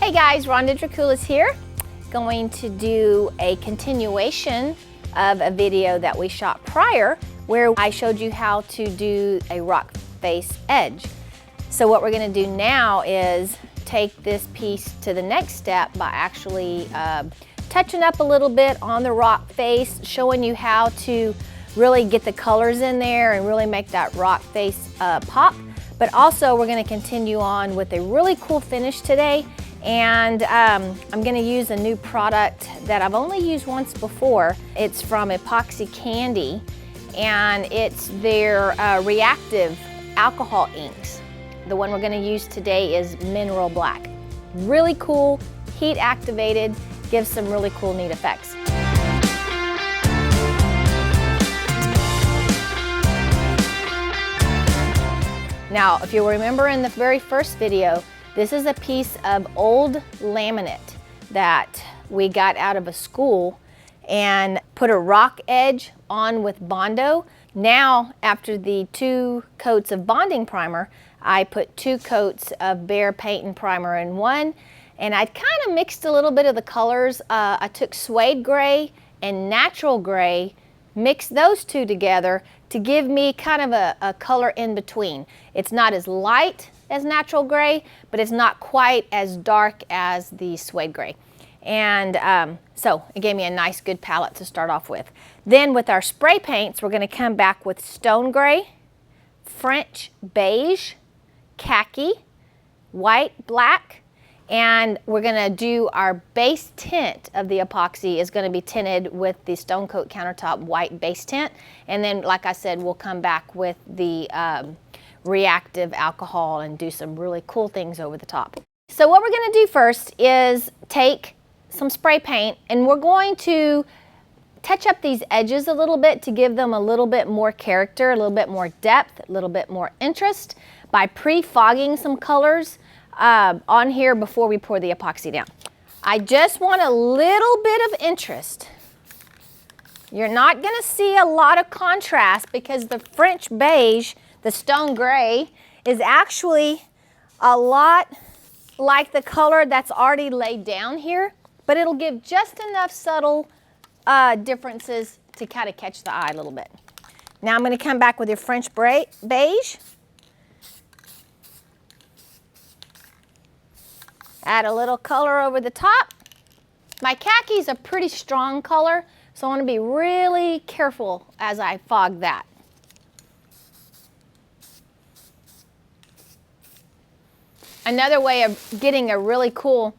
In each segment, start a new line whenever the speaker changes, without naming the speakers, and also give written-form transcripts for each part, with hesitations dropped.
Hey guys, Rhonda Draculis here, going to do a continuation of a video that we shot prior where I showed you how to do a rock face edge. So what we're going to do now is take this piece to the next step by actually touching up a little bit on the rock face, showing you how to really get the colors in there and really make that rock face pop. But also we're going to continue on with a really cool finish today. And I'm going to use a new product that I've only used once before. It's from Epoxy Candy, and it's their reactive alcohol inks. The one we're going to use today is Mineral Black. Really cool, heat activated, gives some really cool, neat effects. Now, if you remember in the very first video, this is a piece of old laminate that we got out of a school and put a rock edge on with Bondo. Now, after the 2 coats of bonding primer, I put 2 coats of Behr paint and primer in one, and I kind of mixed a little bit of the colors. I took suede gray and natural gray, mixed those 2 together to give me kind of a color in between. It's not as light as natural gray, but it's not quite as dark as the suede gray. And so it gave me a nice good palette to start off with. Then with our spray paints, we're going to come back with stone gray, French beige, khaki, white, black, and we're going to do our base tint of the epoxy is going to be tinted with the Stone Coat Countertop white base tint. And then, like I said, we'll come back with the reactive alcohol and do some really cool things over the top. So what we're going to do first is take some spray paint, and we're going to touch up these edges a little bit to give them a little bit more character, a little bit more depth, a little bit more interest by pre-fogging some colors on here before we pour the epoxy down. I just want a little bit of interest. You're not going to see a lot of contrast because the French beige, the stone gray, is actually a lot like the color that's already laid down here, but it'll give just enough subtle differences to kind of catch the eye a little bit. Now I'm going to come back with your French beige. Add a little color over the top. My khaki is a pretty strong color, so I want to be really careful as I fog that. Another way of getting a really cool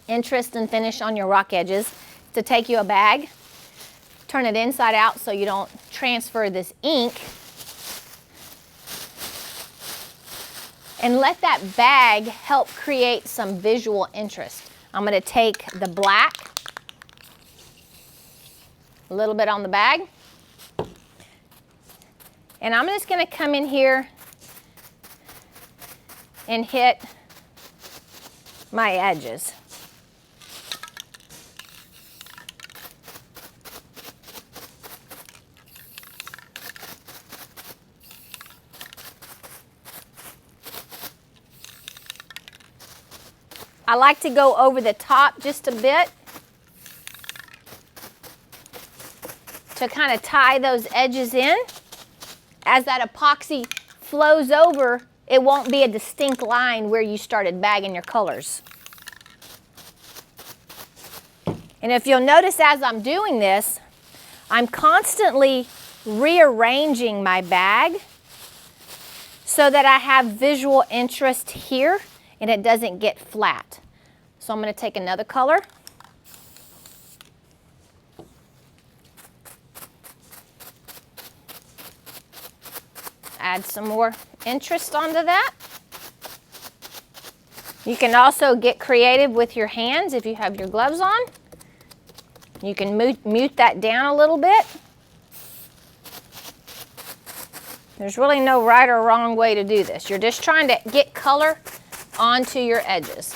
interest and finish on your rock edges is to take you a bag, turn it inside out so you don't transfer this ink, and let that bag help create some visual interest. I'm going to take the black, a little bit on the bag, and I'm just going to come in here and hit my edges. I like to go over the top just a bit to kind of tie those edges in. As that epoxy flows over, it won't be a distinct line where you started bagging your colors. And if you'll notice as I'm doing this, I'm constantly rearranging my bag so that I have visual interest here and it doesn't get flat. So I'm going to take another color. Add some more interest onto that. You can also get creative with your hands if you have your gloves on. You can mute that down a little bit. There's really no right or wrong way to do this. You're just trying to get color onto your edges.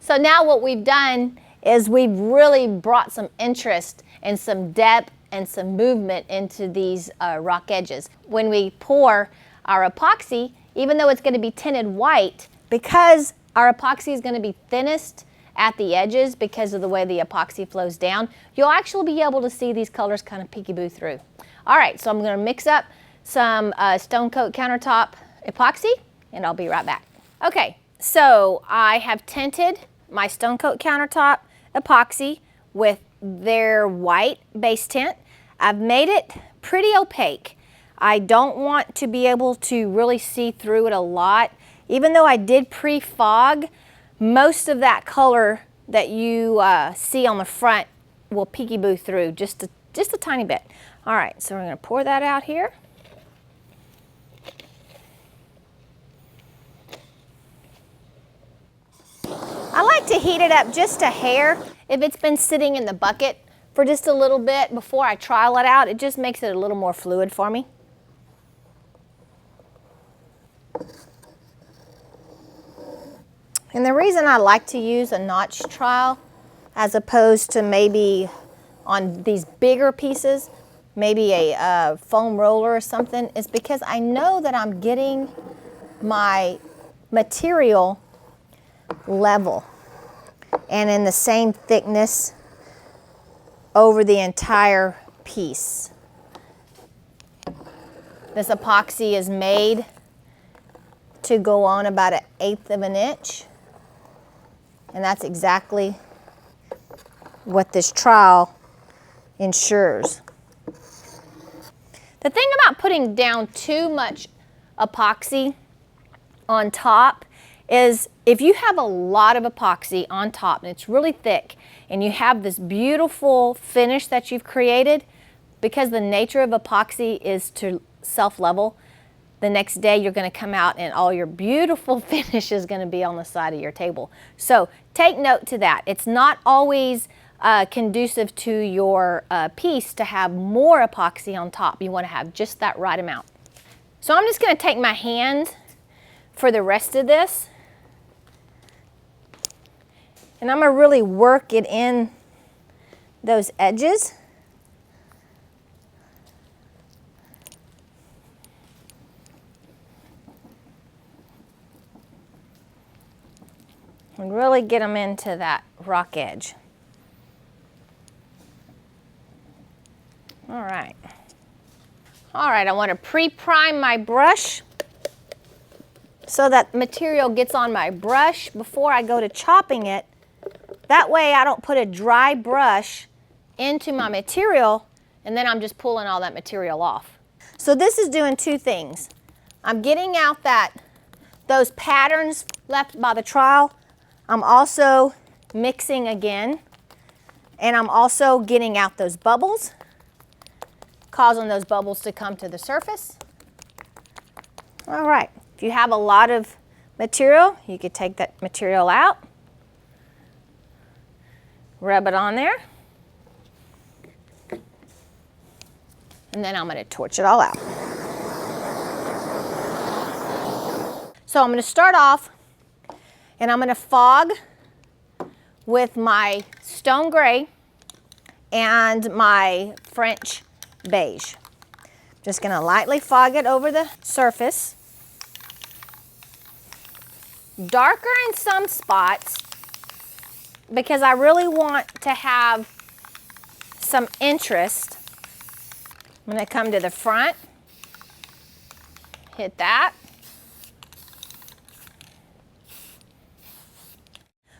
So now what we've done is we've really brought some interest and some depth and some movement into these rock edges. When we pour our epoxy, even though it's going to be tinted white, because our epoxy is going to be thinnest at the edges because of the way the epoxy flows down, you'll actually be able to see these colors kind of peekaboo through. All right, so I'm going to mix up some Stone Coat countertop epoxy, and I'll be right back. Okay, so I have tinted my Stone Coat countertop epoxy with their white base tint. I've made it pretty opaque. I don't want to be able to really see through it a lot. Even though I did pre-fog, most of that color that you see on the front will peekaboo through just a tiny bit. All right, so we're going to pour that out here. I like to heat it up just a hair if it's been sitting in the bucket for just a little bit before I trial it out. It just makes it a little more fluid for me. And the reason I like to use a notch trowel as opposed to maybe on these bigger pieces, maybe a foam roller or something, is because I know that I'm getting my material level and in the same thickness over the entire piece. This epoxy is made to go on about 1/8 of an inch, and that's exactly what this trowel ensures. The thing about putting down too much epoxy on top is if you have a lot of epoxy on top and it's really thick and you have this beautiful finish that you've created, because the nature of epoxy is to self-level, the next day you're going to come out and all your beautiful finish is going to be on the side of your table. So take note to that. It's not always conducive to your piece to have more epoxy on top. You want to have just that right amount. So I'm just going to take my hand for the rest of this, and I'm going to really work it in those edges. And really get them into that rock edge. All right. All right, I want to pre-prime my brush so that material gets on my brush before I go to chopping it. That way I don't put a dry brush into my material and then I'm just pulling all that material off. So this is doing two things. I'm getting out those patterns left by the trowel. I'm also mixing again, and I'm also getting out those bubbles, causing those bubbles to come to the surface. All right, if you have a lot of material, you could take that material out, rub it on there, and then I'm going to torch it all out. So I'm going to start off and I'm going to fog with my stone gray and my French beige. Just going to lightly fog it over the surface. Darker in some spots because I really want to have some interest. I'm going to come to the front, hit that.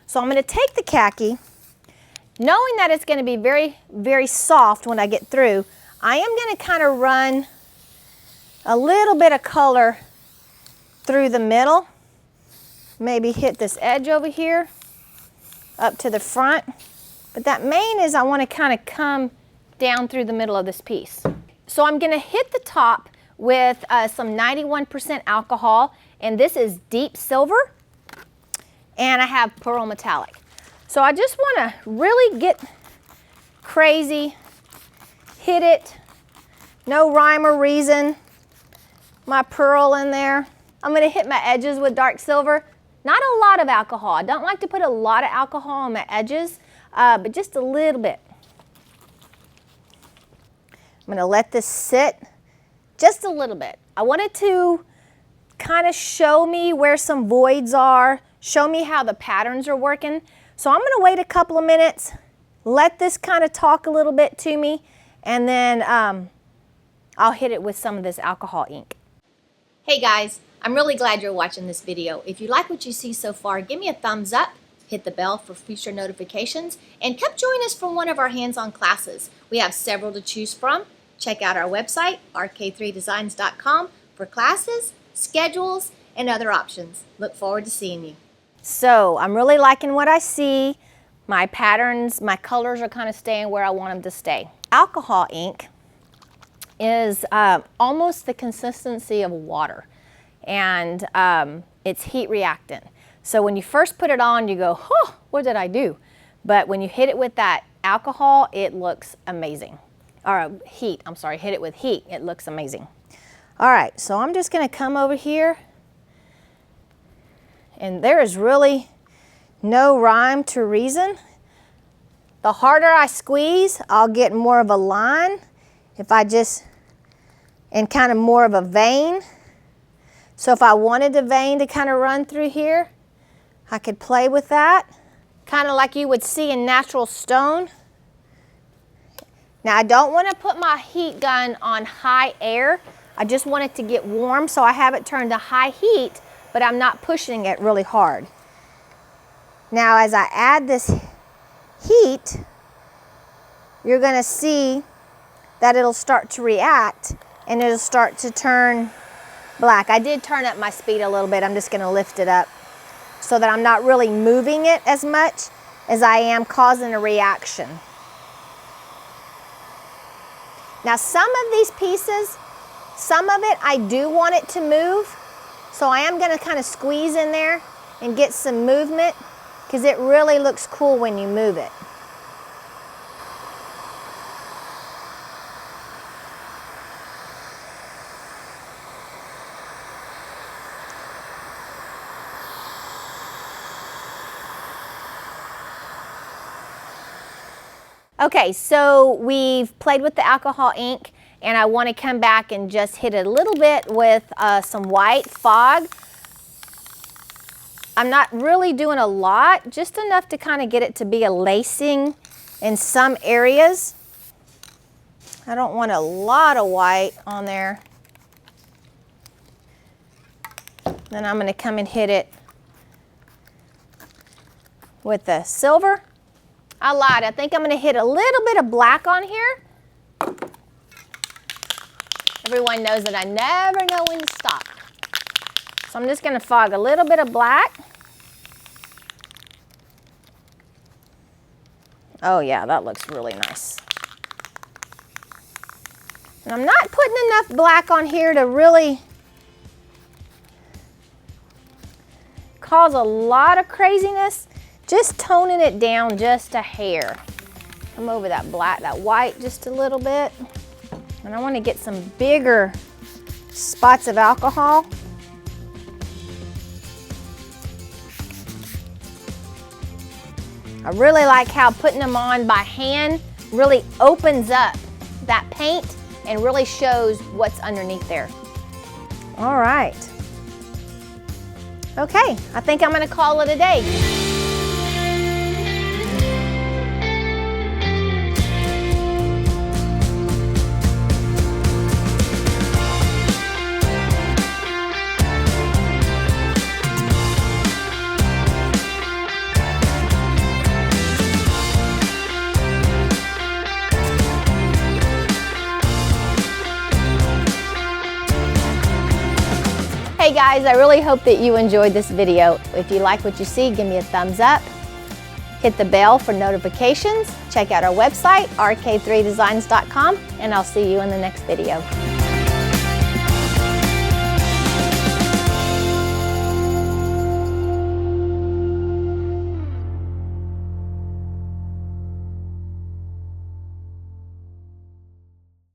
So I'm going to take the khaki, knowing that it's going to be very, very soft when I get through. I am going to kind of run a little bit of color through the middle, maybe hit this edge over here up to the front. But that main is I want to kind of come down through the middle of this piece. So I'm going to hit the top with some 91% alcohol, and this is deep silver. And I have pearl metallic. So I just want to really get crazy, hit it, no rhyme or reason, my pearl in there. I'm going to hit my edges with dark silver. Not a lot of alcohol. I don't like to put a lot of alcohol on my edges, but just a little bit. I'm going to let this sit just a little bit. I want it to kind of show me where some voids are, show me how the patterns are working. So I'm gonna wait a couple of minutes, let this kind of talk a little bit to me, and then I'll hit it with some of this alcohol ink. Hey guys, I'm really glad you're watching this video. If you like what you see so far, give me a thumbs up, hit the bell for future notifications, and come join us for one of our hands-on classes. We have several to choose from. Check out our website, RK3Designs.com, for classes, schedules, and other options. Look forward to seeing you. So I'm really liking what I see. My patterns, my colors are kind of staying where I want them to stay. Alcohol ink is almost the consistency of water, and it's heat reactant. So when you first put it on, you go, oh, what did I do? But when you hit it with that alcohol, it looks amazing. Or heat, I'm sorry, hit it with heat, it looks amazing. All right, so I'm just gonna come over here, and there is really no rhyme to reason. The harder I squeeze, I'll get more of a line. If I just, and kind of more of a vein. So if I wanted the vein to kind of run through here, I could play with that. Kind of like you would see in natural stone. Now I don't want to put my heat gun on high air. I just want it to get warm, so I have it turned to high heat, but I'm not pushing it really hard. Now as I add this heat, you're going to see that it'll start to react and it'll start to turn black. I did turn up my speed a little bit. I'm just going to lift it up so that I'm not really moving it as much as I am causing a reaction. Now some of these pieces, some of it I do want it to move, so I am going to kind of squeeze in there and get some movement, because it really looks cool when you move it. Okay, so we've played with the alcohol ink, and I want to come back and just hit it a little bit with some white fog. I'm not really doing a lot, just enough to kind of get it to be a lacing in some areas. I don't want a lot of white on there. Then I'm going to come and hit it with the silver. I lied. I think I'm going to hit a little bit of black on here. Everyone knows that I never know when to stop. So I'm just going to fog a little bit of black. Oh yeah, that looks really nice. And I'm not putting enough black on here to really cause a lot of craziness. Just toning it down just a hair. Come over that black, that white just a little bit. And I want to get some bigger spots of alcohol. I really like how putting them on by hand really opens up that paint and really shows what's underneath there. All right. Okay, I think I'm going to call it a day. Hey guys, I really hope that you enjoyed this video. If you like what you see, give me a thumbs up. Hit the bell for notifications. Check out our website, RK3Designs.com, and I'll see you in the next video.